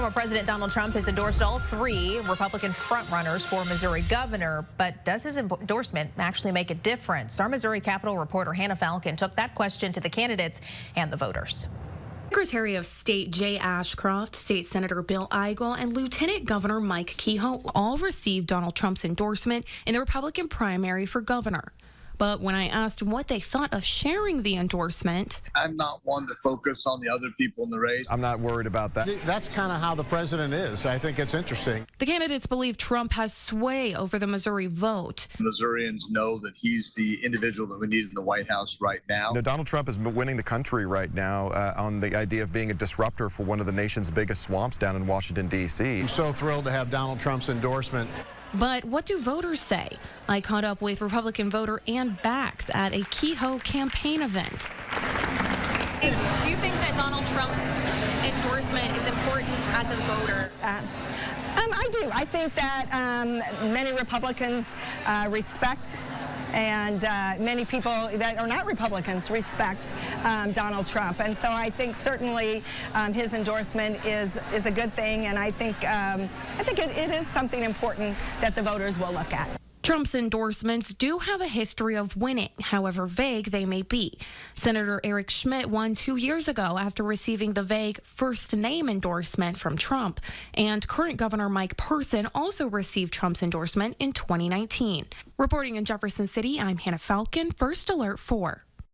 Former President Donald Trump has endorsed all three Republican frontrunners for Missouri governor, but does his endorsement actually make a difference? Our Missouri Capitol reporter Hannah Falcon took that question to the candidates and the voters. Secretary of State Jay Ashcroft, State Senator Bill Eigel, and Lieutenant Governor Mike Kehoe all received Donald Trump's endorsement in the Republican primary for governor. But when I asked what they thought of sharing the endorsement, I'm not one to focus on the other people in the race. I'm not worried about that. That's kind of how the president is. I think it's interesting. the candidates believe Trump has sway over the Missouri vote. Missourians know that he's the individual that we need in the White House right now. You know, Donald Trump is winning the country right now on the idea of being a disruptor for one of the nation's biggest swamps down in Washington, D.C. I'm so thrilled to have Donald Trump's endorsement. But what do voters say? I caught up with Republican voter Ann Bax at a Kehoe campaign event. Do you think that Donald Trump's endorsement is important as a voter? I do. I think that many Republicans respect and many people that are not Republicans respect Donald Trump. And so I think certainly his endorsement is a good thing, and I think it is something important that the voters will look at. Trump's endorsements do have a history of winning, however vague they may be. Senator Eric Schmidt won 2 years ago after receiving the vague first name endorsement from Trump. And current Governor Mike Person also received Trump's endorsement in 2019. Reporting in Jefferson City, I'm Hannah Falcon, First Alert 4.